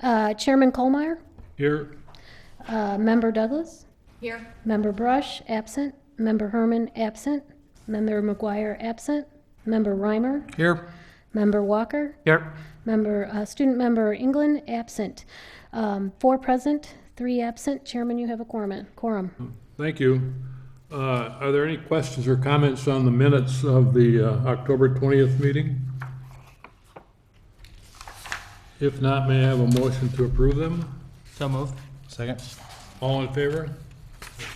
Chairman Colmeyer, Here. Member Douglas, Here. Member Brush, absent, Member Herman, absent, Member McGuire, absent, Member Reimer, Here. Member Walker, Here. Student Member England, absent. 4 present, 3 absent. Chairman, you have a quorum. Thank you. Are there any questions or comments on the minutes of the October 20th meeting? If not, may I have a motion to approve them? So moved. Second. All in favor?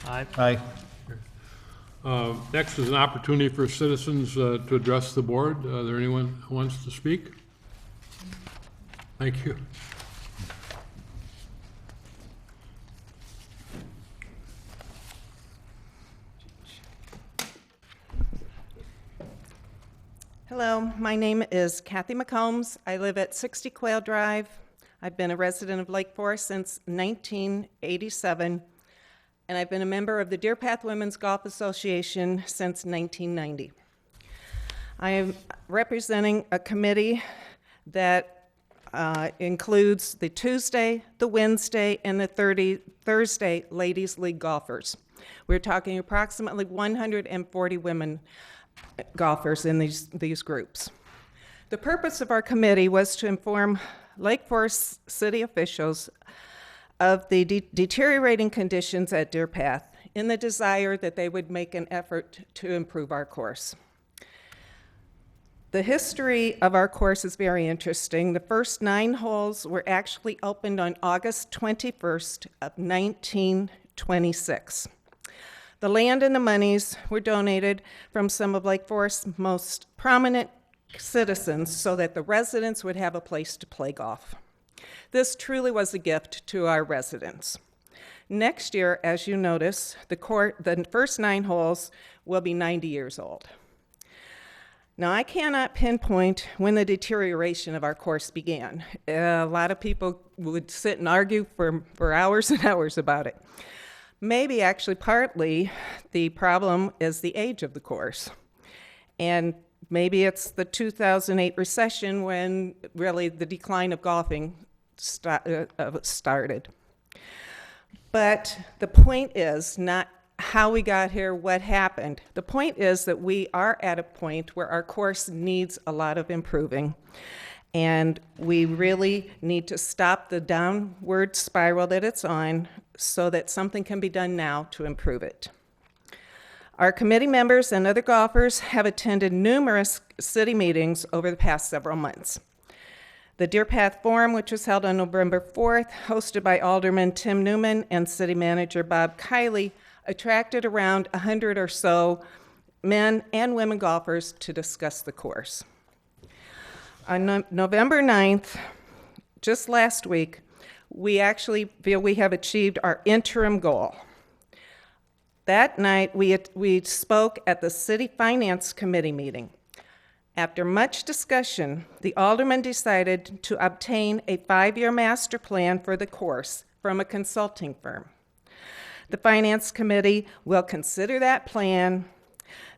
Aye. Aye. Next is an opportunity for citizens to address the board. Is there anyone who wants to speak? Thank you. Hello, my name is Kathy McCombs. I live at 60 Quail Drive. I've been a resident of Lake Forest since 1987, and I've been a member of the Deer Path Women's Golf Association since 1990. I am representing a committee that includes the Tuesday, the Wednesday, and the Thursday Ladies League golfers. We're talking approximately 140 women golfers in these groups. The purpose of our committee was to inform Lake Forest city officials of the deteriorating conditions at Deer Path in the desire that they would make an effort to improve our course. The history of our course is very interesting. The first 9 holes were actually opened on August 21st of 1926. The land and the monies were donated from some of Lake Forest's most prominent citizens so that the residents would have a place to play golf. This truly was a gift to our residents. Next year, as you notice, the first 9 holes will be 90 years old. Now, I cannot pinpoint when the deterioration of our course began. A lot of people would sit and argue for hours and hours about it. Maybe actually partly the problem is the age of the course. And maybe it's the 2008 recession when really the decline of golfing started. But the point is not how we got here, what happened. The point is that we are at a point where our course needs a lot of improving. And we really need to stop the downward spiral that it's on so that something can be done now to improve it. Our committee members and other golfers have attended numerous city meetings over the past several months. The Deer Path Forum, which was held on November 4th, hosted by Alderman Tim Newman and City Manager Bob Kiley, attracted around 100 or so men and women golfers to discuss the course. On November 9th, just last week, we actually feel we have achieved our interim goal. That night, we spoke at the City Finance Committee meeting. After much discussion, the alderman decided to obtain a 5-year master plan for the course from a consulting firm. The Finance Committee will consider that plan.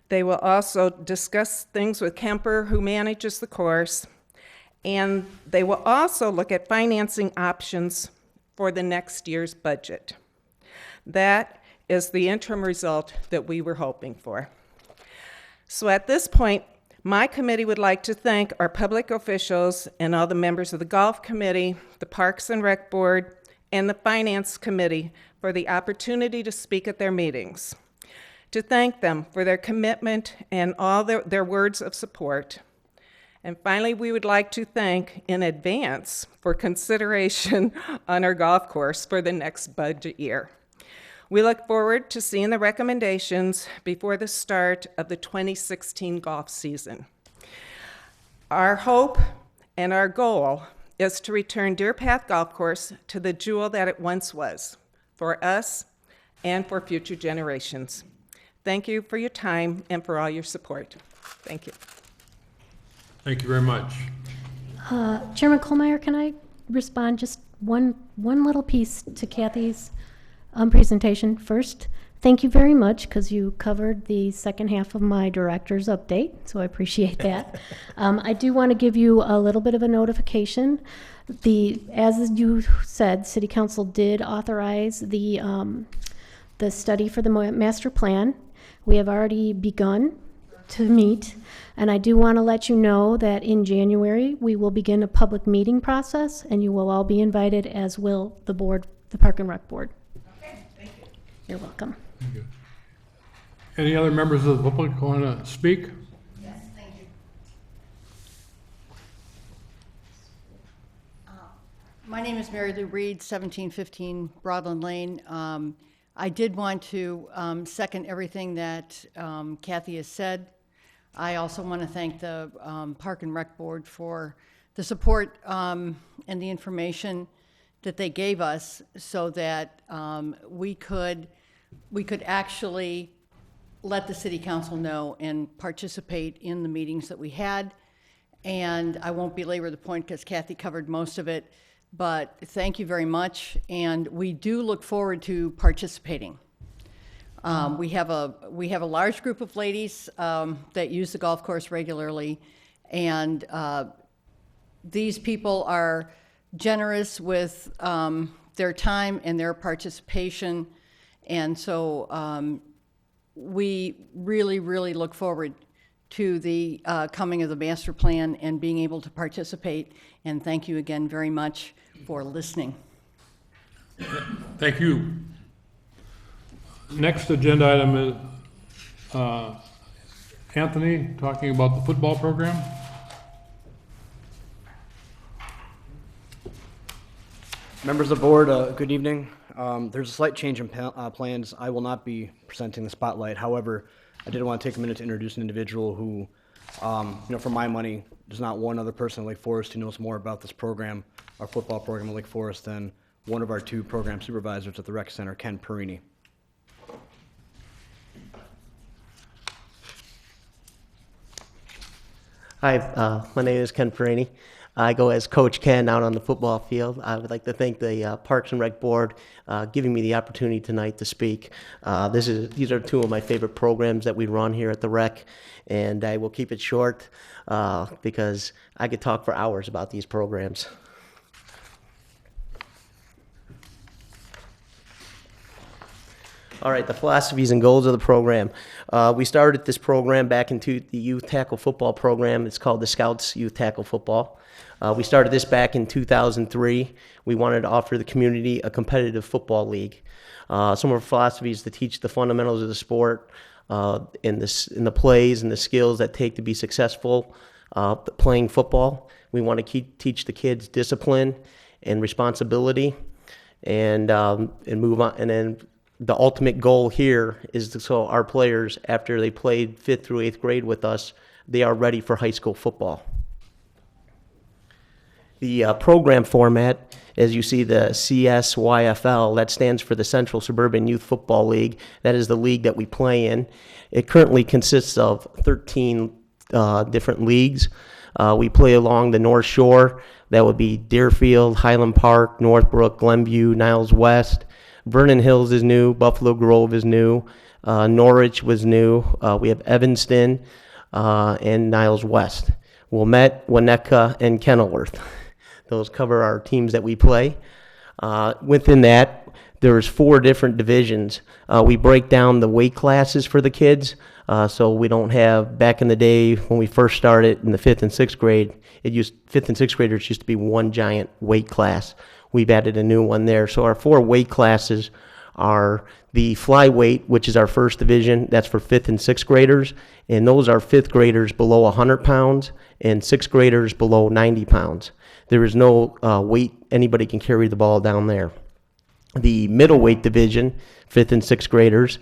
They will also discuss things with Kemper, who manages the course, and they will also look at financing options for the next year's budget. That is the interim result that we were hoping for. So at this point, my committee would like to thank our public officials and all the members of the Golf Committee, the Parks and Rec Board, and the Finance Committee for the opportunity to speak at their meetings, to thank them for their commitment and all their words of support. And finally, we would like to thank in advance for consideration on our golf course for the next budget year. We look forward to seeing the recommendations before the start of the 2016 golf season. Our hope and our goal is to return Deer Path Golf Course to the jewel that it once was, for us and for future generations. Thank you for your time and for all your support. Thank you. Thank you very much. Chairman Colmeyer, can I respond just one little piece to Kathy's presentation? First, Thank you very much, because you covered the second half of my director's update, so I appreciate that. I do want to give you a little bit of a notification. As you said, City Council did authorize the study for the master plan. We have already begun to meet, and I do want to let you know that in January, we will begin a public meeting process, and you will all be invited, as will the board, the Park and Rec Board. Okay, thank you. You're welcome. Thank you. Any other members of the public want to speak? Yes, thank you. My name is Mary Lou Reed, 1715 Broadland Lane. I did want to second everything that Kathy has said. I also want to thank the Park and Rec Board for the support and the information that they gave us, so that we could actually let the City Council know and participate in the meetings that we had. And I won't belabor the point because Kathy covered most of it, but thank you very much. And we do look forward to participating. We have a large group of ladies that use the golf course regularly, and these people are generous with their time and their participation, and so we really, really look forward to the coming of the master plan and being able to participate. And thank you again very much for listening. Thank you. Next agenda item is Anthony talking about the football program. Members of the board, good evening. There's a slight change in plans. I will not be presenting the spotlight. However, I did want to take a minute to introduce an individual who, for my money, there's not one other person in Lake Forest who knows more about this program, our football program in Lake Forest, than one of our two program supervisors at the rec center, Ken Perini. Hi, my name is Ken Perini. I go as Coach Ken out on the football field. I would like to thank the Parks and Rec Board giving me the opportunity tonight to speak. These are two of my favorite programs that we run here at the rec, and I will keep it short because I could talk for hours about these programs. All right, the philosophies and goals of the program. We started this program back into the youth tackle football program. It's called the Scouts Youth Tackle Football. We started this back in 2003. We wanted to offer the community a competitive football league. Some of our philosophies to teach the fundamentals of the sport, in the plays and the skills that take to be successful playing football. We want to teach the kids discipline and responsibility, and move on. And then the ultimate goal here is so our players, after they played 5th through 8th grade with us, they are ready for high school football. The program format, as you see the CSYFL, that stands for the Central Suburban Youth Football League. That is the league that we play in. It currently consists of 13 different leagues. We play along the North Shore. That would be Deerfield, Highland Park, Northbrook, Glenview, Niles West. Vernon Hills is new. Buffalo Grove is new. Norwich was new. We have Evanston and Niles West. Wilmette, Winnetka, and Kenilworth. Those cover our teams that we play. Within that, there's 4 different divisions. We break down the weight classes for the kids, so we don't have, back in the day when we first started in the 5th and 6th grade, 5th and 6th graders used to be one giant weight class. We've added a new one there. So our 4 weight classes are the flyweight, which is our first division. That's for 5th and 6th graders. And those are 5th graders below 100 pounds and 6th graders below 90 pounds. There is no weight anybody can carry the ball down there. The middleweight division, 5th and 6th graders,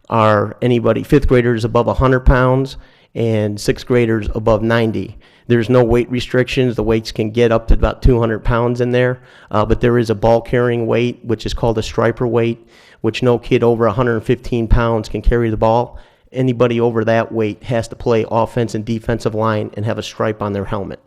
are 5th graders above 100 pounds and 6th graders above 90. There's no weight restrictions. The weights can get up to about 200 pounds in there, but there is a ball carrying weight, which is called a striper weight, which no kid over 115 pounds can carry the ball. Anybody over that weight has to play offense and defensive line and have a stripe on their helmet.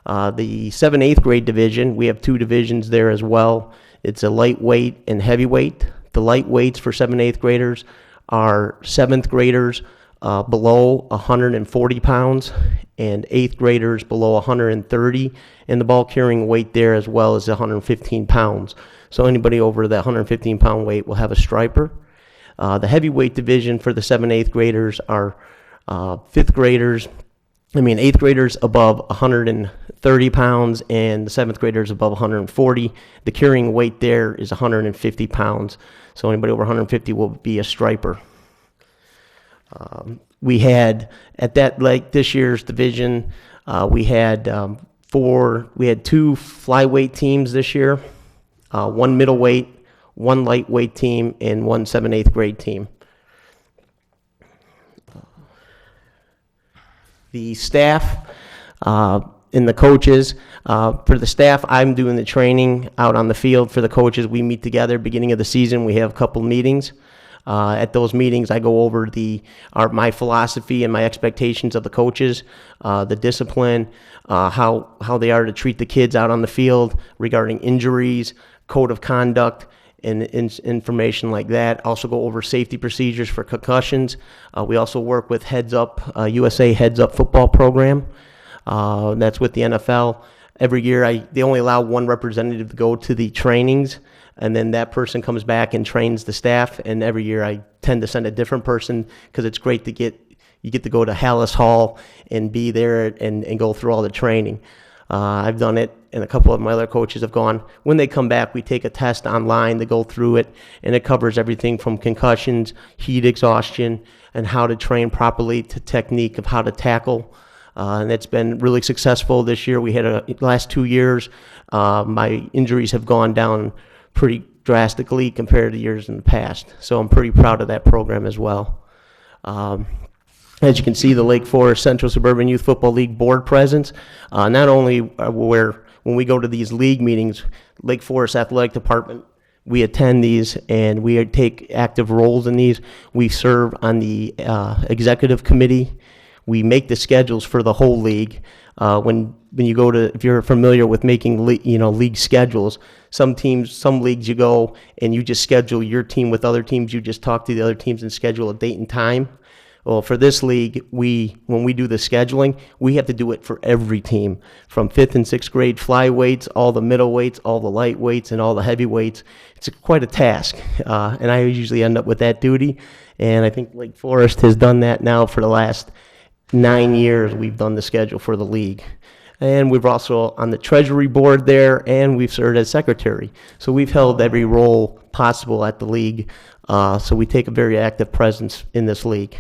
The 7th, 8th grade division, we have 2 divisions there as well. It's a lightweight and heavyweight. The light weights for 7th, 8th graders are 7th graders below 140 pounds and 8th graders below 130, and the ball carrying weight there as well is 115 pounds. So anybody over that 115 pound weight will have a striper. The heavyweight division for the 7th, 8th graders are 8th graders above 130 pounds and the 7th graders above 140. The carrying weight there is 150 pounds. So anybody over 150 will be a striper. We had at that, like this year's division, we had 2 flyweight teams this year, 1 middleweight, 1 lightweight team, and 1 7th, 8th grade team. The staff and the coaches. For the staff, I'm doing the training out on the field. For the coaches, we meet together beginning of the season. We have a couple meetings. At those meetings, I go over my philosophy and my expectations of the coaches, the discipline, how they are to treat the kids out on the field regarding injuries, code of conduct, and information like that. Also go over safety procedures for concussions. We also work with Heads Up, USA Heads Up football program. That's with the NFL. Every year, they only allow 1 representative to go to the trainings, and then that person comes back and trains the staff. And every year, I tend to send a different person because it's great to you get to go to Hallis Hall and be there and go through all the training. I've done it, and a couple of my other coaches have gone. When they come back, we take a test online to go through it, and it covers everything from concussions, heat exhaustion, and how to train properly to technique of how to tackle. And it's been really successful this year. We had last 2 years, my injuries have gone down pretty drastically compared to years in the past. So I'm pretty proud of that program as well. As you can see, the Lake Forest Central Suburban Youth Football League board presence, not only when we go to these league meetings, Lake Forest Athletic Department, we attend these and we take active roles in these. We serve on the executive committee. We make the schedules for the whole league. When you go to, if you're familiar with making league schedules, some leagues you go and you just schedule your team with other teams. You just talk to the other teams and schedule a date and time. Well, for this league, when we do the scheduling, we have to do it for every team, from 5th and 6th grade flyweights, all the middleweights, all the lightweights, and all the heavyweights. It's quite a task, and I usually end up with that duty. And I think Lake Forest has done that now for the last 9 years. We've done the schedule for the league. And we've also on the treasury board there, and we've served as secretary. So we've held every role possible at the league. So we take a very active presence in this league.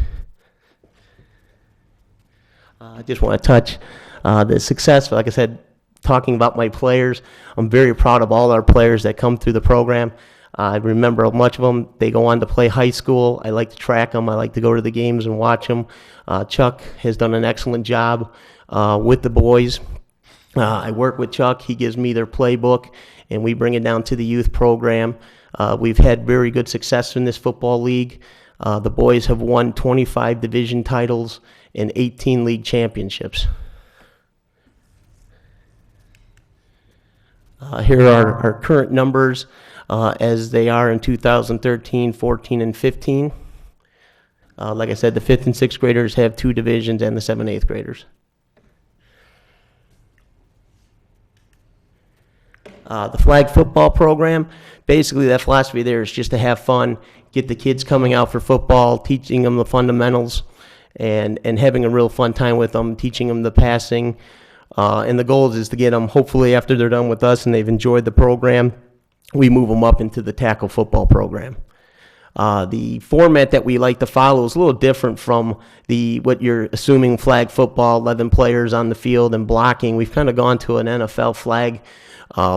I just want to touch the success. Like I said, talking about my players, I'm very proud of all our players that come through the program. I remember much of them. They go on to play high school. I like to track them. I like to go to the games and watch them. Chuck has done an excellent job with the boys. I work with Chuck. He gives me their playbook, and we bring it down to the youth program. We've had very good success in this football league. The boys have won 25 division titles and 18 league championships. Here are our current numbers as they are in 2013, 14, and 15. Like I said, the 5th and 6th graders have 2 divisions and the 7th, 8th graders. The flag football program, basically that philosophy there is just to have fun, get the kids coming out for football, teaching them the fundamentals, and having a real fun time with them, teaching them the passing. And the goal is to get them, hopefully after they're done with us and they've enjoyed the program, we move them up into the tackle football program. The format that we like to follow is a little different from what you're assuming flag football, 11 players on the field and blocking. We've kind of gone to an NFL flag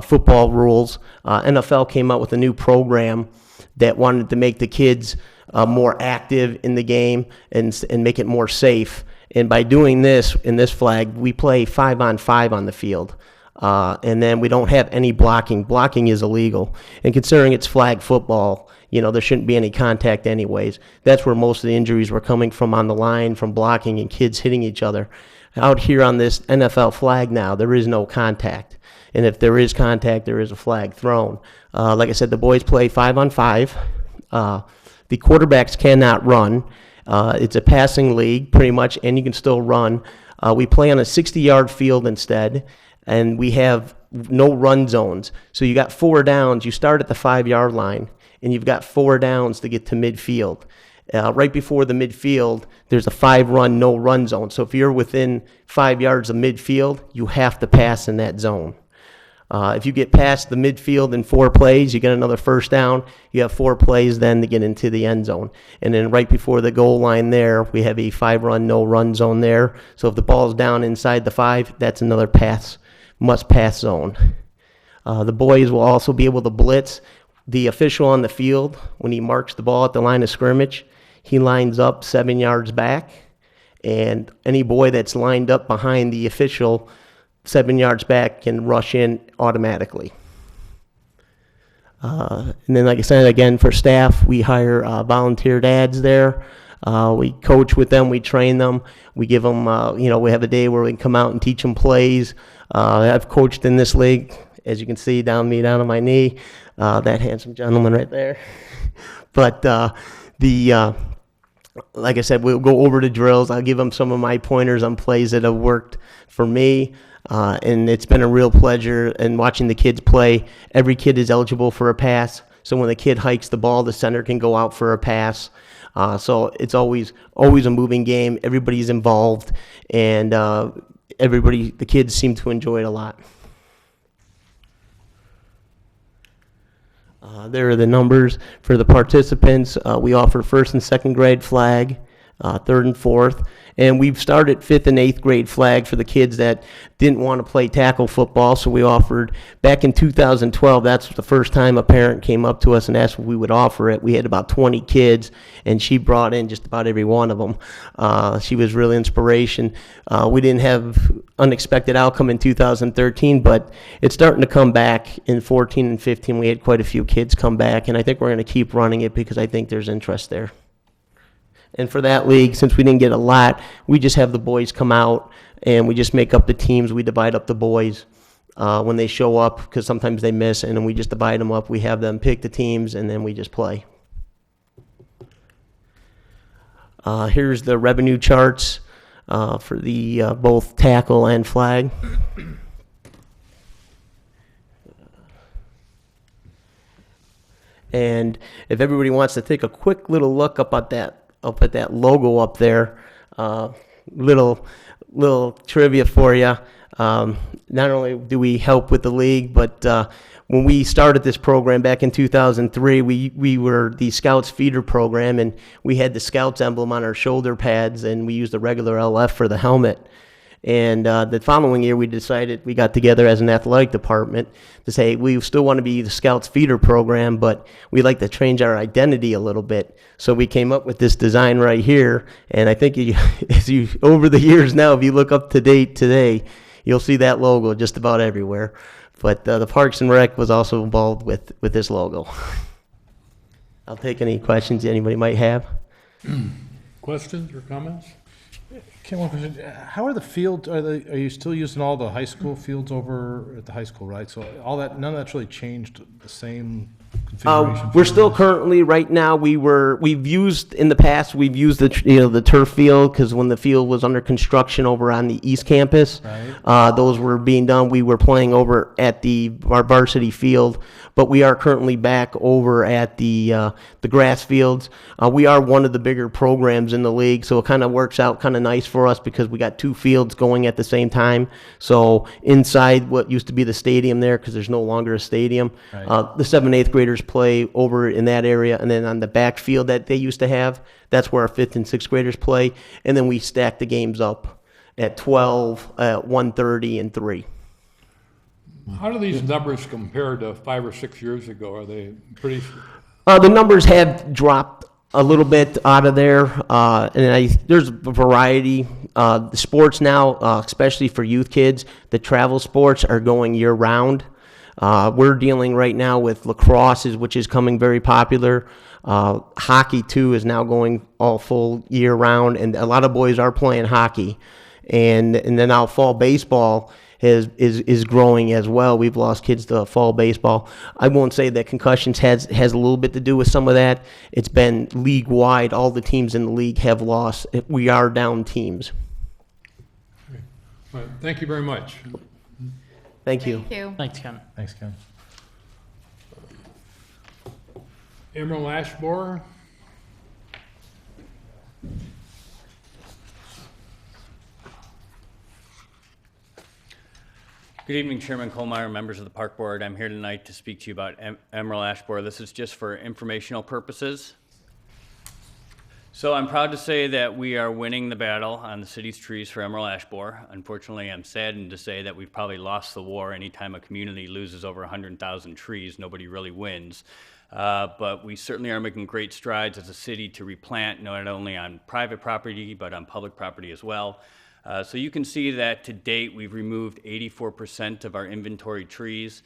football rules. NFL came out with a new program that wanted to make the kids more active in the game and make it more safe. And by doing this, in this flag, we play 5-on-5 on the field. And then we don't have any blocking. Blocking is illegal. And considering it's flag football, there shouldn't be any contact anyways. That's where most of the injuries were coming from on the line, from blocking and kids hitting each other. Out here on this NFL flag now, there is no contact. And if there is contact, there is a flag thrown. Like I said, the boys play 5-on-5. The quarterbacks cannot run. It's a passing league, pretty much, and you can still run. We play on a 60-yard field instead, and we have no run zones. So you got 4 downs. You start at the 5-yard line, and you've got 4 downs to get to midfield. Right before the midfield, there's a 5-run, no-run zone. So if you're within 5 yards of midfield, you have to pass in that zone. If you get past the midfield in 4 plays, you get another first down. You have 4 plays then to get into the end zone. And then right before the goal line there, we have a 5-run, no-run zone there. So if the ball's down inside the 5, that's another pass, must-pass zone. The boys will also be able to blitz. The official on the field, when he marks the ball at the line of scrimmage, he lines up 7 yards back. And any boy that's lined up behind the official 7 yards back can rush in automatically. And then, like I said, again, for staff, we hire volunteer dads there. We coach with them, we train them, we give them, we have a day where we can come out and teach them plays. I've coached in this league, as you can see, down on my knee, that handsome gentleman right there. But like I said, we'll go over the drills. I'll give them some of my pointers on plays that have worked for me. And it's been a real pleasure. And watching the kids play, every kid is eligible for a pass. So when the kid hikes the ball, the center can go out for a pass. So it's always a moving game. Everybody's involved, and the kids seem to enjoy it a lot. There are the numbers for the participants. We offer 1st and 2nd grade flag, 3rd and 4th, and we've started 5th and 8th grade flag for the kids that didn't want to play tackle football. So we offered, back in 2012, that's the first time a parent came up to us and asked if we would offer it. We had about 20 kids, and she brought in just about every one of them. She was really inspiration. We didn't have unexpected outcome in 2013, but it's starting to come back. In 14 and 15, we had quite a few kids come back, and I think we're going to keep running it because I think there's interest there. And for that league, since we didn't get a lot, we just have the boys come out, and we just make up the teams. We divide up the boys when they show up, because sometimes they miss, and then we just divide them up. We have them pick the teams, and then we just play. Here's the revenue charts for the both tackle and flag. And if everybody wants to take a quick little look up at that logo up there, little trivia for you. Not only do we help with the league, but when we started this program back in 2003, we were the Scouts feeder program, and we had the Scouts emblem on our shoulder pads, and we used the regular LF for the helmet. And the following year, we got together as an athletic department to say we still want to be the Scouts feeder program, but we'd like to change our identity a little bit. So we came up with this design right here, and I think over the years now, if you look up to date today, you'll see that logo just about everywhere. But the Parks and Rec was also involved with this logo. I'll take any questions anybody might have. Questions or comments? Ken, one question. How are the fields, are you still using all the high school fields over at the high school, right? So all that, none of that's really changed the same configuration? We're still currently, right now, we've used the turf field, because when the field was under construction over on the East Campus, Right. those were being done. We were playing over at our varsity field, but we are currently back over at the grass fields. We are one of the bigger programs in the league, so it kind of works out kind of nice for us because we got 2 fields going at the same time. So inside what used to be the stadium there, because there's no longer a stadium, Right. the 7th, 8th graders play over in that area, and then on the back field that they used to have, that's where our 5th and 6th graders play, and then we stack the games up at 12, 1:30, and 3. How do these numbers compare to 5 or 6 years ago? Are they pretty? The numbers have dropped a little bit out of there, and there's a variety. The sports now, especially for youth kids, the travel sports are going year-round. We're dealing right now with lacrosse, which is coming very popular. Hockey, too, is now going all full year-round, and a lot of boys are playing hockey. And then now fall baseball is growing as well. We've lost kids to fall baseball. I won't say that concussions has a little bit to do with some of that. It's been league wide. All the teams in the league have lost. We are down teams. All right, thank you very much. Thank you. Thank you. Thanks, Ken. Thanks, Ken. Emerald ash borer? Good evening, Chairman Kohlmeyer, members of the Park Board. I'm here tonight to speak to you about Emerald ash borer. This is just for informational purposes. So I'm proud to say that we are winning the battle on the city's trees for emerald ash borer. Unfortunately, I'm saddened to say that we've probably lost the war. Anytime a community loses over 100,000 trees, nobody really wins. But we certainly are making great strides as a city to replant, not only on private property, but on public property as well. So you can see that to date, we've removed 84% of our inventory trees.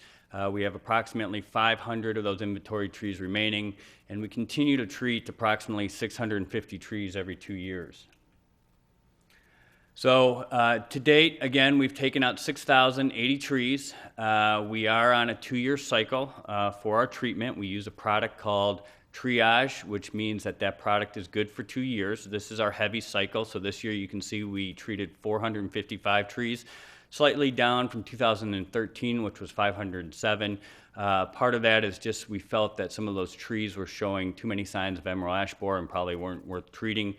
We have approximately 500 of those inventory trees remaining, and we continue to treat approximately 650 trees every 2 years. So to date, again, we've taken out 6,080 trees. We are on a 2-year cycle for our treatment. We use a product called triage, which means that that product is good for 2 years. This is our heavy cycle. So this year you can see we treated 455 trees, slightly down from 2013, which was 507. Part of that is just we felt that some of those trees were showing too many signs of emerald ash borer and probably weren't worth treating.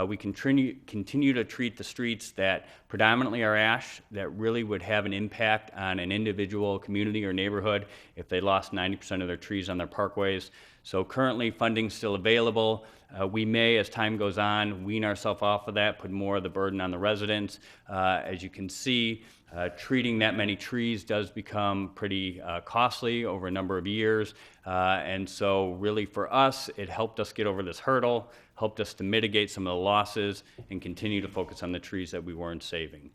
We continue to treat the streets that predominantly are ash that really would have an impact on an individual community or neighborhood if they lost 90% of their trees on their parkways. So currently funding's still available. We may, as time goes on, wean ourselves off of that, put more of the burden on the residents. As you can see, treating that many trees does become pretty costly over a number of years. And so really for us, it helped us get over this hurdle, helped us to mitigate some of the losses and continue to focus on the trees that we weren't saving.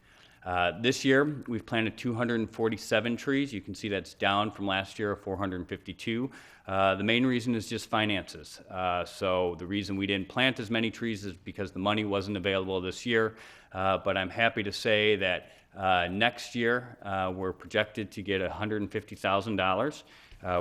This year, we've planted 247 trees. You can see that's down from last year of 452. The main reason is just finances. So the reason we didn't plant as many trees is because the money wasn't available this year. But I'm happy to say that next year, we're projected to get $150,000,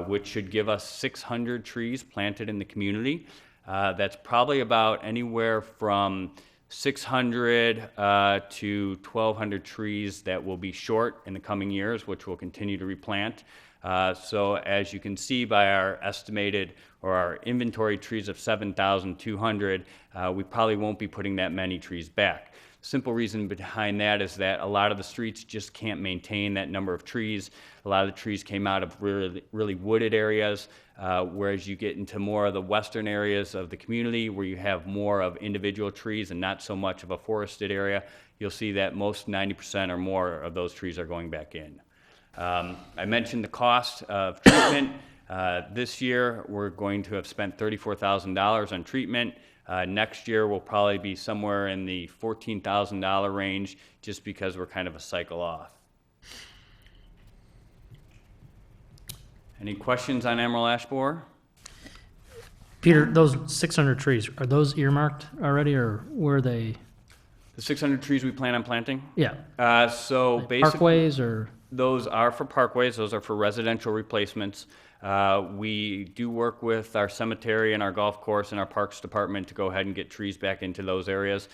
which should give us 600 trees planted in the community. That's probably about anywhere from 600 to 1,200 trees that will be short in the coming years, which we'll continue to replant. So as you can see by our estimated or our inventory trees of 7,200, we probably won't be putting that many trees back. Simple reason behind that is that a lot of the streets just can't maintain that number of trees. A lot of the trees came out of really wooded areas, whereas you get into more of the western areas of the community where you have more of individual trees and not so much of a forested area, you'll see that most 90% or more of those trees are going back in. I mentioned the cost of treatment. This year, we're going to have spent $34,000 on treatment. Next year will probably be somewhere in the $14,000 range just because we're kind of a cycle off. Any questions on emerald ash borer? Peter, those 600 trees, are those earmarked already, or were they? The 600 trees we plan on planting? Yeah. So basically, Parkways or? those are for parkways. Those are for residential replacements. We do work with our cemetery and our golf course and our parks department to go ahead and get trees back into those areas.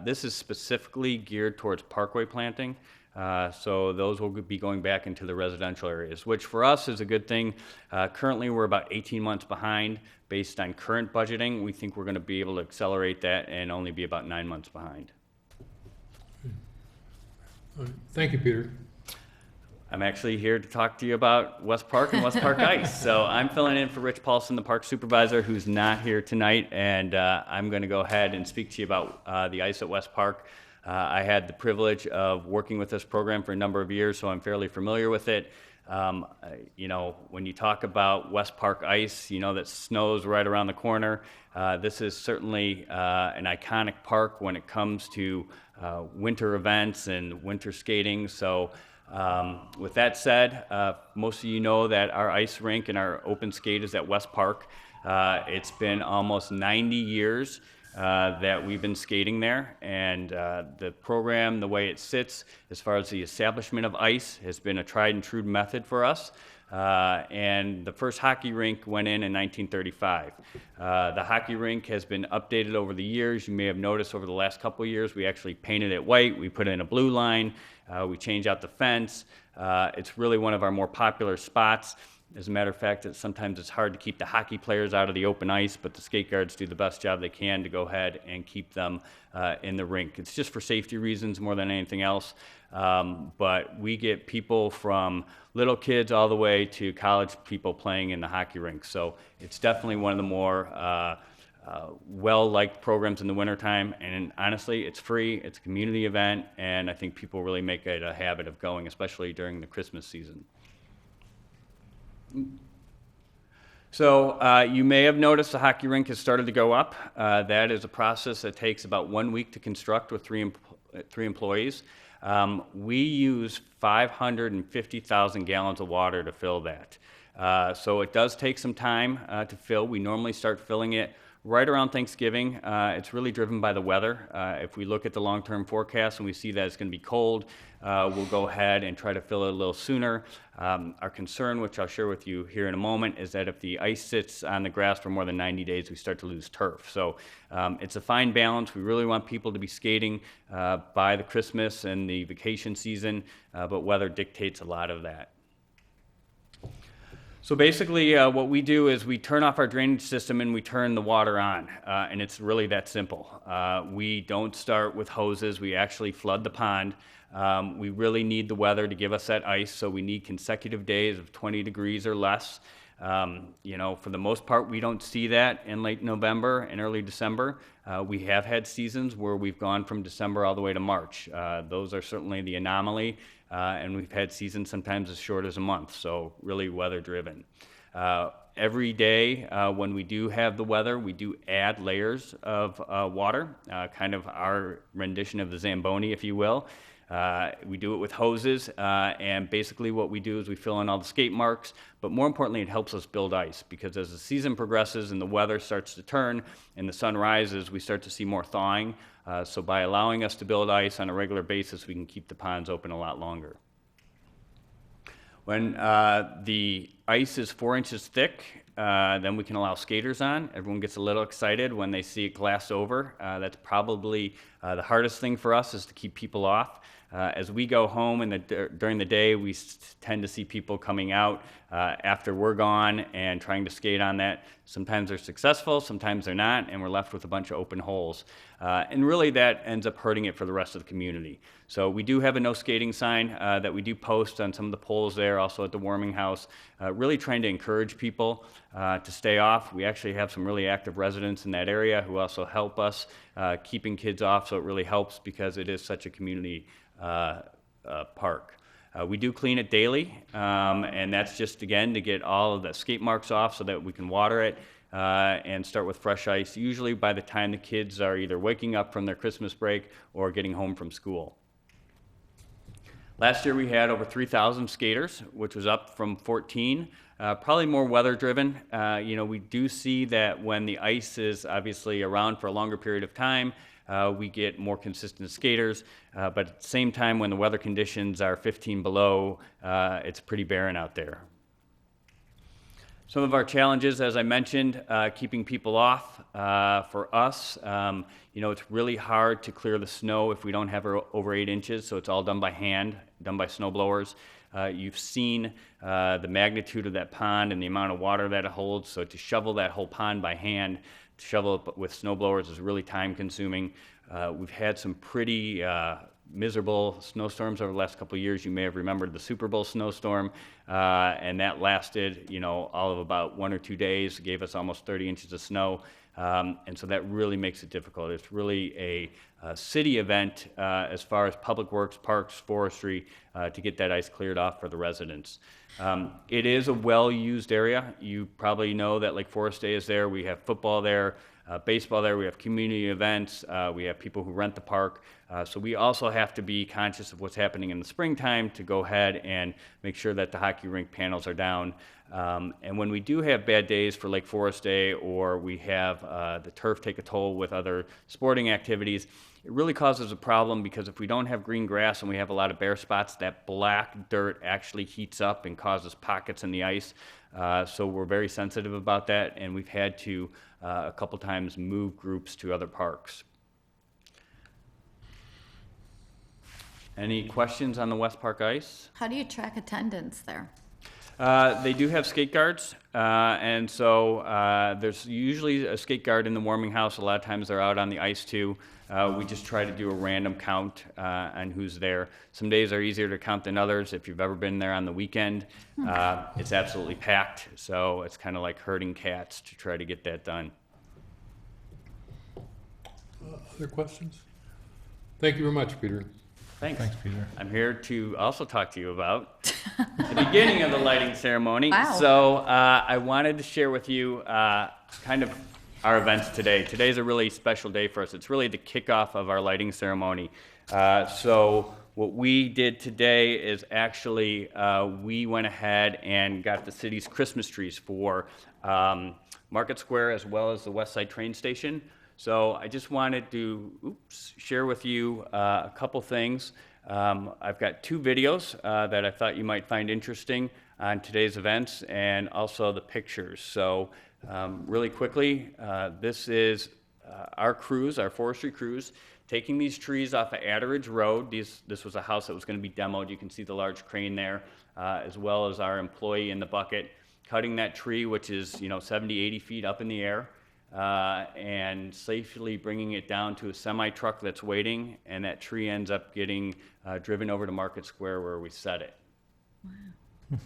This is specifically geared towards parkway planting. So those will be going back into the residential areas, which for us is a good thing. Currently, we're about 18 months behind. Based on current budgeting, we think we're going to be able to accelerate that and only be about 9 months behind. Thank you, Peter. I'm actually here to talk to you about West Park and West Park Ice. So I'm filling in for Rich Paulson, the park supervisor, who's not here tonight, and I'm going to go ahead and speak to you about the ice at West Park. I had the privilege of working with this program for a number of years, so I'm fairly familiar with it. You know, when you talk about West Park Ice, you know that snow's right around the corner. This is certainly an iconic park when it comes to winter events and winter skating. So with that said, most of you know that our ice rink and our open skate is at West Park. It's been almost 90 years that we've been skating there, and the program, the way it sits, as far as the establishment of ice, has been a tried and true method for us. And the first hockey rink went in 1935. The hockey rink has been updated over the years. You may have noticed over the last couple of years, we actually painted it white. We put in a blue line. We changed out the fence. It's really one of our more popular spots. As a matter of fact, sometimes it's hard to keep the hockey players out of the open ice, but the skate guards do the best job they can to go ahead and keep them in the rink. It's just for safety reasons more than anything else. But we get people from little kids all the way to college people playing in the hockey rink. So it's definitely one of the more well-liked programs in the wintertime. And honestly, it's free, it's a community event, and I think people really make it a habit of going, especially during the Christmas season. So you may have noticed the hockey rink has started to go up. That is a process that takes about 1 week to construct with three employees. We use 550,000 gallons of water to fill that. So it does take some time to fill. We normally start filling it right around Thanksgiving. It's really driven by the weather. If we look at the long-term forecast and we see that it's going to be cold, we'll go ahead and try to fill it a little sooner. Our concern, which I'll share with you here in a moment, is that if the ice sits on the grass for more than 90 days, we start to lose turf. So it's a fine balance. We really want people to be skating by the Christmas and the vacation season, but weather dictates a lot of that. So basically what we do is we turn off our drainage system and we turn the water on, and it's really that simple. We don't start with hoses. We actually flood the pond. We really need the weather to give us that ice, so we need consecutive days of 20 degrees or less. For the most part, we don't see that in late November and early December. We have had seasons where we've gone from December all the way to March. Those are certainly the anomaly, and we've had seasons sometimes as short as a month, so really weather-driven. Every day when we do have the weather, we do add layers of water, kind of our rendition of the Zamboni, if you will. We do it with hoses, and basically what we do is we fill in all the skate marks, but more importantly, it helps us build ice, because as the season progresses and the weather starts to turn and the sun rises, we start to see more thawing. So by allowing us to build ice on a regular basis, we can keep the ponds open a lot longer. When the ice is 4 inches thick, then we can allow skaters on. Everyone gets a little excited when they see it glass over. That's probably the hardest thing for us, is to keep people off. As we go home during the day, we tend to see people coming out after we're gone and trying to skate on that. Sometimes they're successful, sometimes they're not, and we're left with a bunch of open holes. And really that ends up hurting it for the rest of the community. So we do have a no skating sign that we do post on some of the poles there, also at the warming house, really trying to encourage people to stay off. We actually have some really active residents in that area who also help us keeping kids off, so it really helps because it is such a community park. We do clean it daily, and that's just, again, to get all of the skate marks off so that we can water it and start with fresh ice, usually by the time the kids are either waking up from their Christmas break or getting home from school. Last year we had over 3,000 skaters, which was up from 14. Probably more weather-driven. We do see that when the ice is obviously around for a longer period of time, we get more consistent skaters, but at the same time, when the weather conditions are 15 below, it's pretty barren out there. Some of our challenges, as I mentioned, keeping people off. For us, it's really hard to clear the snow if we don't have over 8 inches, so it's all done by hand, done by snow blowers. You've seen the magnitude of that pond and the amount of water that it holds, so to shovel that whole pond by hand, to shovel it with snow blowers is really time consuming. We've had some pretty miserable snowstorms over the last couple of years. You may have remembered the Super Bowl snowstorm, and that lasted, all of about 1 or 2 days, gave us almost 30 inches of snow, and so that really makes it difficult. It's really a city event as far as public works, parks, forestry, to get that ice cleared off for the residents. It is a well-used area. You probably know that Lake Forest Day is there. We have football there. baseball there, we have community events, we have people who rent the park. So we also have to be conscious of what's happening in the springtime to go ahead and make sure that the hockey rink panels are down. And when we do have bad days for Lake Forest Day, or we have the turf take a toll with other sporting activities, it really causes a problem, because if we don't have green grass and we have a lot of bare spots, that black dirt actually heats up and causes pockets in the ice. So we're very sensitive about that, and we've had to a couple times move groups to other parks. Any questions on the West Park ice? How do you track attendance there? They do have skate guards, and so there's usually a skate guard in the warming house. A lot of times they're out on the ice too. We just try to do a random count on who's there. Some days are easier to count than others. If you've ever been there on the weekend, it's absolutely packed, so it's kind of like herding cats to try to get that done. Other questions? Thank you very much, Peter. Thanks. Thanks, Peter. I'm here to also talk to you about the beginning of the lighting ceremony. Wow. So I wanted to share with you kind of our events today. Today's a really special day for us. It's really the kickoff of our lighting ceremony. So what we did today is actually we went ahead and got the city's Christmas trees for Market Square as well as the West Side train station. So I just wanted to share with you a couple things. I've got 2 videos that I thought you might find interesting on today's events, and also the pictures. So really quickly, this is our crews, our forestry crews, taking these trees off of Atteridge Road. This was a house that was going to be demoed. You can see the large crane there, as well as our employee in the bucket, cutting that tree, which is 70, 80 feet up in the air. And safely bringing it down to a semi-truck that's waiting, and that tree ends up getting driven over to Market Square where we set it. Wow.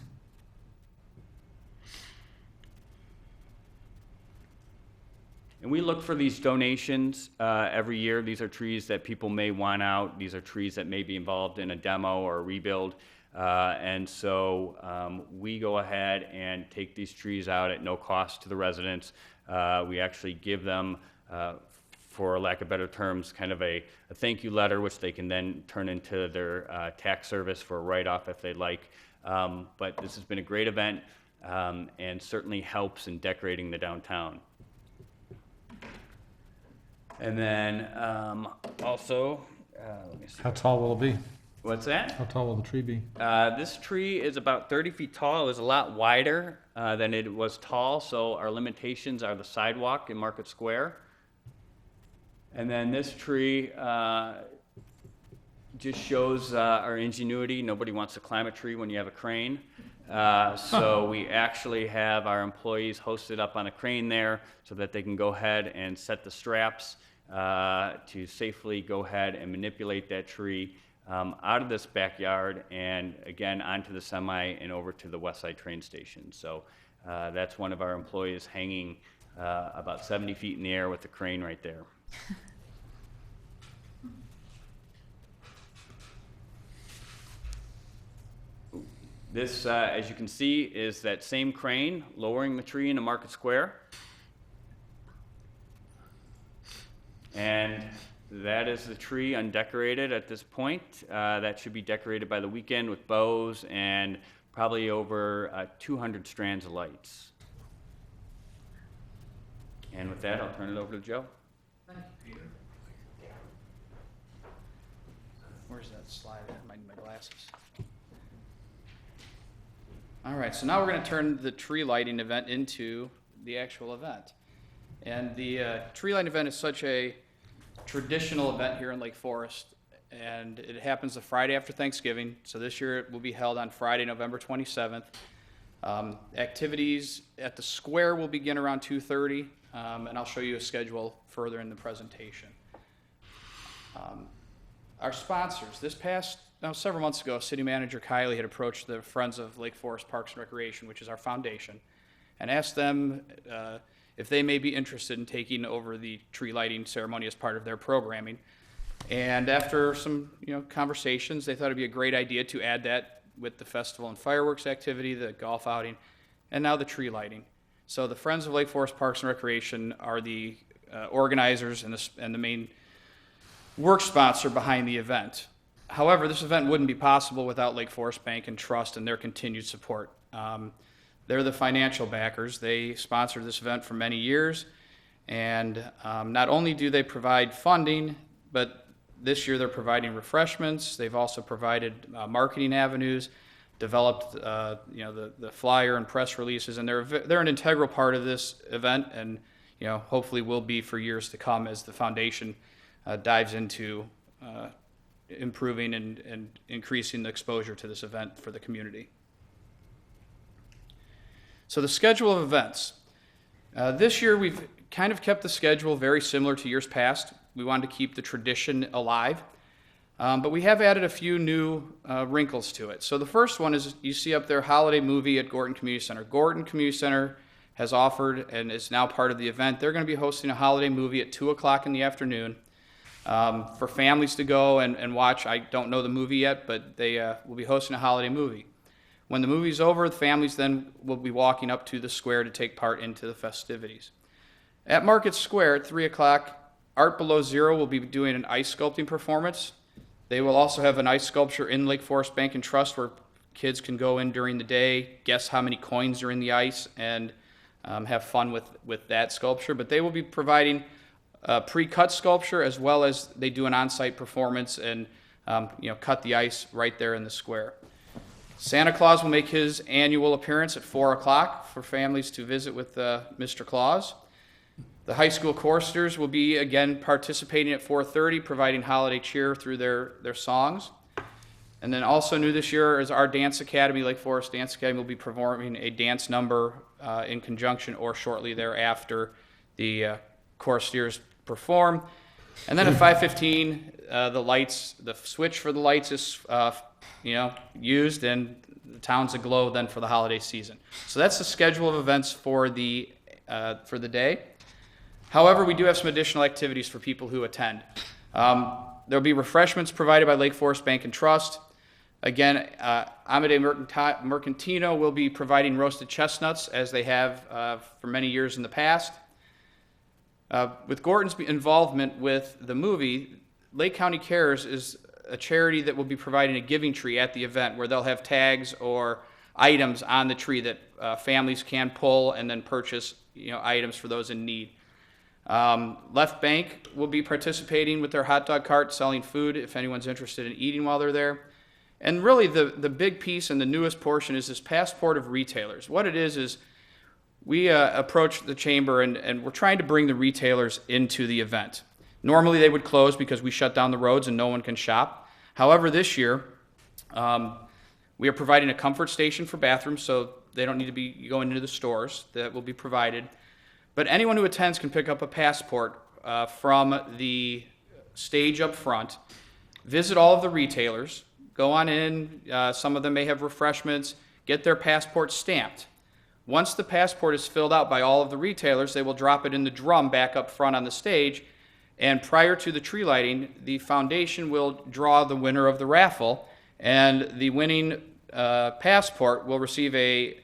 And we look for these donations every year. These are trees that people may want out. These are trees that may be involved in a demo or a rebuild. And so we go ahead and take these trees out at no cost to the residents. We actually give them, for lack of better terms, kind of a thank you letter, which they can then turn into their tax service for a write-off if they'd like. But this has been a great event, and certainly helps in decorating the downtown. And then also, let me see. How tall will it be? What's that? How tall will the tree be? This tree is about 30 feet tall. It was a lot wider than it was tall, so our limitations are the sidewalk in Market Square. And then this tree just shows our ingenuity. Nobody wants to climb a tree when you have a crane. So we actually have our employees hosted up on a crane there so that they can go ahead and set the straps to safely go ahead and manipulate that tree out of this backyard and again onto the semi and over to the West Side train station. So that's one of our employees hanging about 70 feet in the air with the crane right there. This, as you can see, is that same crane lowering the tree into Market Square. And that is the tree undecorated at this point. That should be decorated by the weekend with bows and probably over 200 strands of lights. And with that, I'll turn it over to Joe. Thank you, Peter. Where's that slide? My glasses. All right, so now we're going to turn the tree lighting event into the actual event. And the tree lighting event is such a traditional event here in Lake Forest, and it happens the Friday after Thanksgiving. So this year it will be held on Friday, November 27th. Activities at the square will begin around 2:30, and I'll show you a schedule further in the presentation. Our sponsors, several months ago, City Manager Kiley had approached the Friends of Lake Forest Parks and Recreation, which is our foundation, and asked them if they may be interested in taking over the tree lighting ceremony as part of their programming. And after some conversations, they thought it'd be a great idea to add that with the festival and fireworks activity, the golf outing, and now the tree lighting. So the Friends of Lake Forest Parks and Recreation are the organizers and the main work sponsor behind the event. However, this event wouldn't be possible without Lake Forest Bank and Trust and their continued support. They're the financial backers. They sponsored this event for many years, and not only do they provide funding, but this year they're providing refreshments. They've also provided marketing avenues, developed the flyer and press releases, and they're an integral part of this event, and hopefully will be for years to come as the foundation dives into improving and increasing the exposure to this event for the community. So the schedule of events. This year we've kind of kept the schedule very similar to years past. We wanted to keep the tradition alive, but we have added a few new wrinkles to it. So the first one is, you see up there, holiday movie at Gorton Community Center. Gorton Community Center has offered and is now part of the event. They're going to be hosting a holiday movie at 2 o'clock in the afternoon for families to go and watch. I don't know the movie yet, but they will be hosting a holiday movie. When the movie's over, the families then will be walking up to the square to take part into the festivities. At Market Square at 3 o'clock, Art Below Zero will be doing an ice sculpting performance. They will also have an ice sculpture in Lake Forest Bank and Trust where kids can go in during the day, guess how many coins are in the ice, and have fun with that sculpture. But they will be providing pre-cut sculpture as well as they do an on-site performance and cut the ice right there in the square. Santa Claus will make his annual appearance at 4 o'clock for families to visit with Mr. Claus. The high school choristers will be again participating at 4:30, providing holiday cheer through their songs. And then also new this year is our Dance Academy. Lake Forest Dance Academy will be performing a dance number in conjunction or shortly thereafter the choristers perform. And then at 5:15, the switch for the lights is used, and the town's aglow then for the holiday season. So that's the schedule of events for the day. However, we do have some additional activities for people who attend. There'll be refreshments provided by Lake Forest Bank and Trust. Again, Amade Mercantino will be providing roasted chestnuts as they have for many years in the past. With Gorton's involvement with the movie, Lake County Cares is a charity that will be providing a giving tree at the event where they'll have tags or items on the tree that families can pull and then purchase items for those in need. Left Bank will be participating with their hot dog cart, selling food if anyone's interested in eating while they're there. And really the big piece and the newest portion is this passport of retailers. What it is we approached the chamber and we're trying to bring the retailers into the event. Normally they would close because we shut down the roads and no one can shop. However, this year we are providing a comfort station for bathrooms, so they don't need to be going into the stores. That will be provided. But anyone who attends can pick up a passport from the stage up front, visit all of the retailers, go on in, some of them may have refreshments, get their passport stamped. Once the passport is filled out by all of the retailers, they will drop it in the drum back up front on the stage, and prior to the tree lighting, the foundation will draw the winner of the raffle, and the winning passport will receive a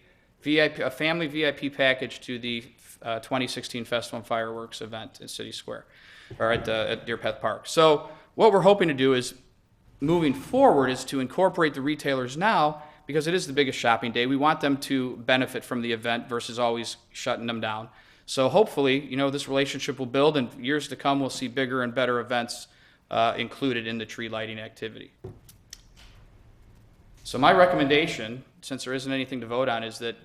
family VIP package to the 2016 Festival and Fireworks event at City Square, or at Deer Path Park. So what we're hoping to do is, moving forward, is to incorporate the retailers now, because it is the biggest shopping day. We want them to benefit from the event versus always shutting them down. So hopefully, this relationship will build, and years to come we'll see bigger and better events included in the tree lighting activity. So my recommendation, since there isn't anything to vote on, is that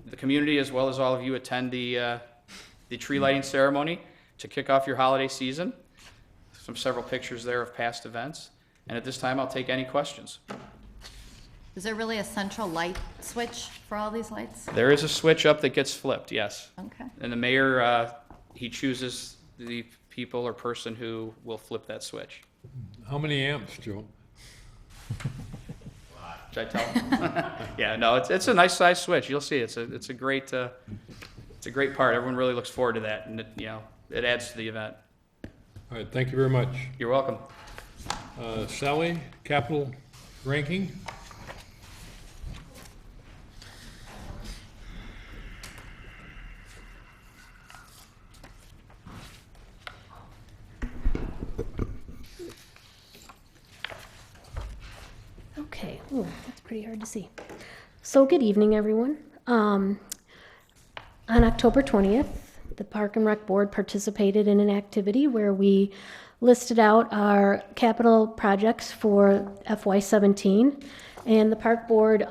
the community, as well as all of you, attend the tree lighting ceremony to kick off your holiday season. Several pictures there of past events. And at this time, I'll take any questions. Is there really a central light switch for all these lights? There is a switch up that gets flipped, yes. Okay. And the mayor, he chooses the people or person who will flip that switch. How many amps, Joe? Should I tell? Yeah, no, it's a nice size switch. You'll see, it's a great part. Everyone really looks forward to that, and it adds to the event. All right, thank you very much. You're welcome. Sally, capital ranking? Okay, ooh, that's pretty hard to see. So good evening, everyone. On October 20th, the Park and Rec Board participated in an activity where we listed out our capital projects for FY17, and the Park Board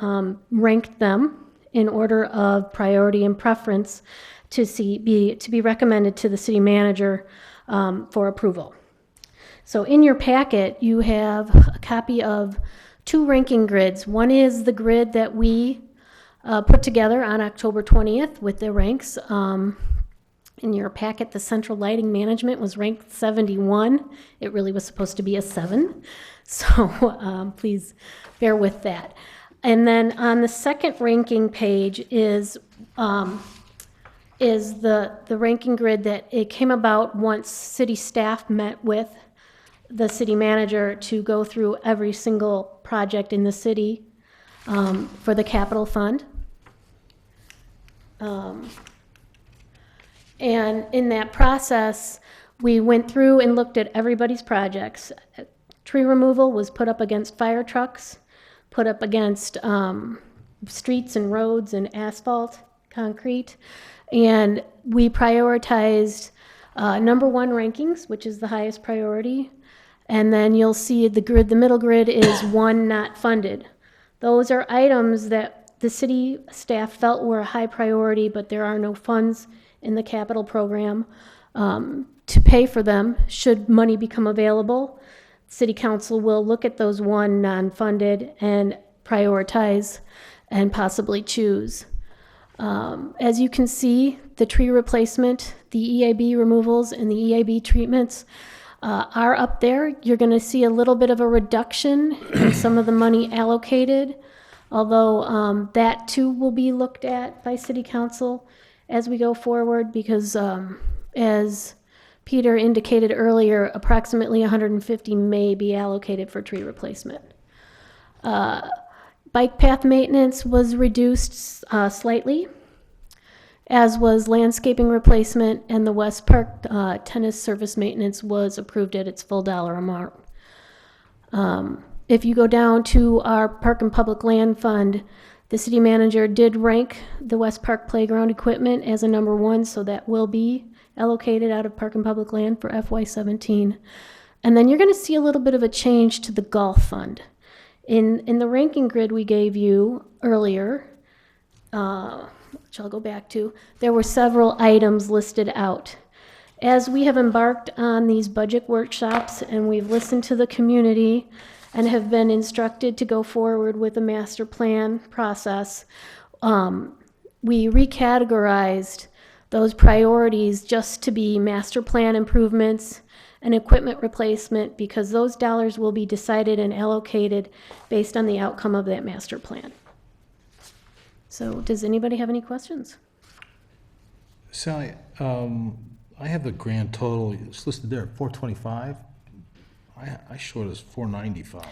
ranked them in order of priority and preference to be recommended to the city manager for approval. So in your packet, you have a copy of 2 ranking grids. One is the grid that we put together on October 20th with the ranks. In your packet, the central lighting management was ranked 71. It really was supposed to be a 7. So please bear with that. And then on the second ranking page is the ranking grid that it came about once city staff met with the city manager to go through every single project in the city for the capital fund. And in that process, we went through and looked at everybody's projects. Tree removal was put up against fire trucks, put up against streets and roads and asphalt, concrete. And we prioritized number 1 rankings, which is the highest priority. And then you'll see the grid, the middle grid is 1 not funded. Those are items that the city staff felt were a high priority, but there are no funds in the capital program to pay for them. Should money become available, City Council will look at those 1 non-funded and prioritize and possibly choose. As you can see, the tree replacement, the EAB removals, and the EAB treatments are up there. You're going to see a little bit of a reduction in some of the money allocated, although that too will be looked at by City Council as we go forward, because as Peter indicated earlier, approximately 150 may be allocated for tree replacement. Bike path maintenance was reduced slightly, as was landscaping replacement, and the West Park tennis surface maintenance was approved at its full dollar amount. If you go down to our Park and Public Land Fund, the city manager did rank the West Park playground equipment as a number 1, so that will be allocated out of Park and Public Land for FY17. And then you're going to see a little bit of a change to the golf fund. In the ranking grid we gave you earlier, which I'll go back to, there were several items listed out. As we have embarked on these budget workshops and we've listened to the community and have been instructed to go forward with a master plan process, we recategorized those priorities just to be master plan improvements and equipment replacement, because those dollars will be decided and allocated based on the outcome of that master plan. So does anybody have any questions? Sally, I have the grand total, it's listed there, 425. I showed it as 495.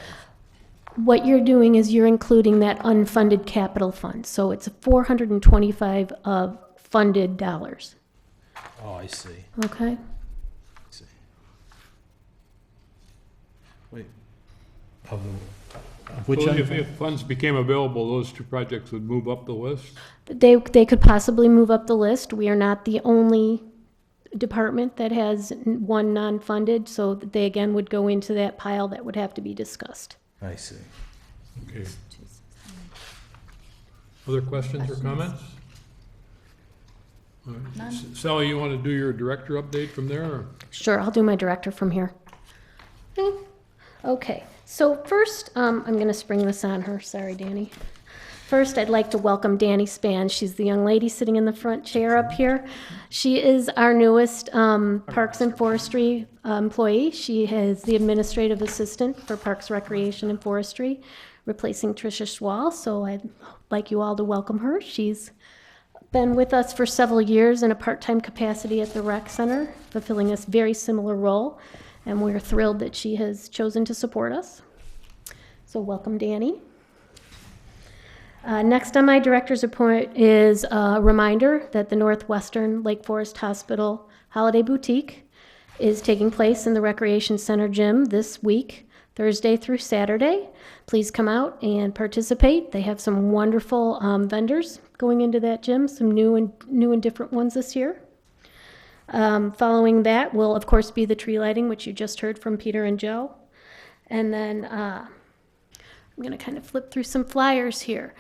What you're doing is you're including that unfunded capital fund. So it's 425 of funded dollars. Oh, I see. Okay? I see. Wait. Of which So one? if funds became available, those 2 projects would move up the list? They could possibly move up the list. We are not the only department that has 1 non-funded, so they again would go into that pile that would have to be discussed. I see. Okay. Other questions or comments? All right. Sally, you want to do your director update from there? Or? Sure, I'll do my director from here. Okay, so first, I'm going to spring this on her. Sorry, Danny. First, I'd like to welcome Danny Span. She's the young lady sitting in the front chair up here. She is our newest Parks and Forestry employee. She is the administrative assistant for Parks, Recreation, and Forestry, replacing Tricia Schwal. So I'd like you all to welcome her. She's been with us for several years in a part-time capacity at the rec center, fulfilling a very similar role, and we're thrilled that she has chosen to support us. So welcome, Danny. Next on my director's report is a reminder that the Northwestern Lake Forest Hospital Holiday Boutique is taking place in the Recreation Center gym this week Thursday through Saturday. Please come out and participate. They have some wonderful vendors going into that gym, some new and different ones this year. Following that will, of course, be the tree lighting, which you just heard from Peter and Joe. And then I'm going to kind of flip through some flyers here.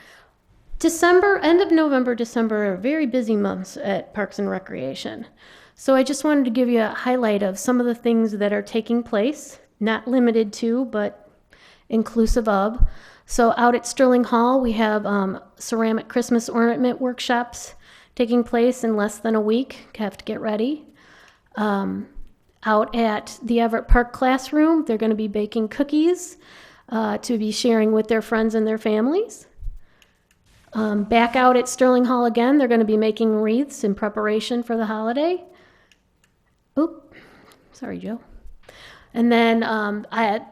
December, end of November, December are very busy months at Parks and Recreation. So I just wanted to give you a highlight of some of the things that are taking place, not limited to, but inclusive of. So out at Sterling Hall, we have ceramic Christmas ornament workshops taking place in less than a week. Have to get ready. Out at the Everett Park classroom, they're going to be baking cookies to be sharing with their friends and their families. Back out at Sterling Hall again, they're going to be making wreaths in preparation for the holiday. Oop, sorry, Joe. And then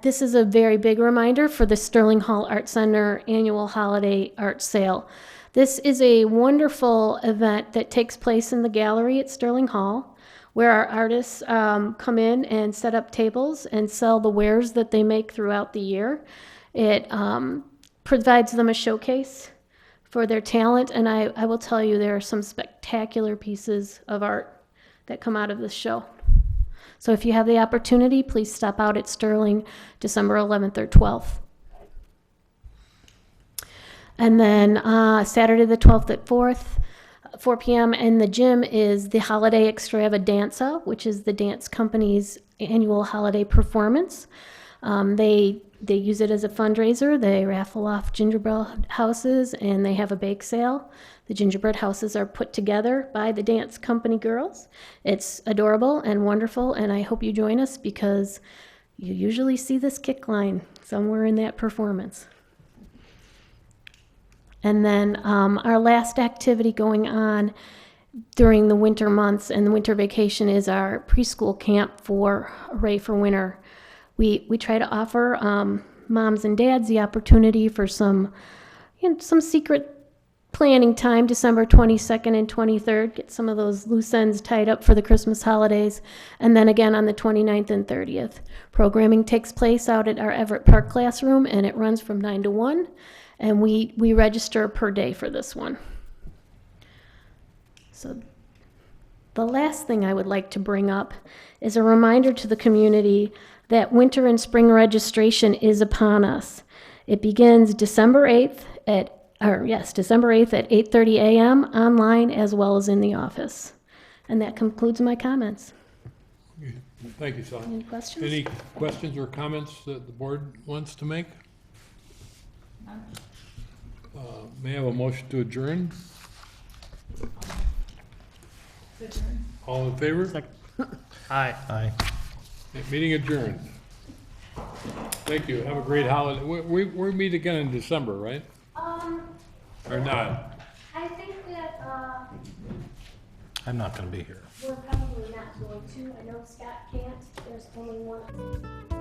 this is a very big reminder for the Sterling Hall Art Center annual holiday art sale. This is a wonderful event that takes place in the gallery at Sterling Hall, where our artists come in and set up tables and sell the wares that they make throughout the year. It provides them a showcase for their talent, and I will tell you there are some spectacular pieces of art that come out of this show. So if you have the opportunity, please stop out at Sterling December 11th or 12th. And then Saturday the 12th at 4 p.m. in the gym is the Holiday Extravaganza, which is the dance company's annual holiday performance. They use it as a fundraiser. They raffle off gingerbread houses, and they have a bake sale. The gingerbread houses are put together by the dance company girls. It's adorable and wonderful, and I hope you join us because you usually see this kick line somewhere in that performance. And then our last activity going on during the winter months and the winter vacation is our preschool camp for Array for Winter. We try to offer moms and dads the opportunity for some secret planning time, December 22nd and 23rd, get some of those loose ends tied up for the Christmas holidays, and then again on the 29th and 30th. Programming takes place out at our Everett Park classroom, and it runs from 9 to 1, and we register per day for this one. So the last thing I would like to bring up is a reminder to the community that winter and spring registration is upon us. It begins December 8th at 8:30 a.m. online as well as in the office. And that concludes my comments. Thank you, Sally. Any questions? Any questions or comments that the board wants to make? May I have a motion to adjourn? All in favor? Aye. Aye. Meeting adjourned. Thank you. Have a great holiday. We meet again in December, right? Or not? I think that I'm not going to be here. we're probably not going to. I know Scott can't. There's only one.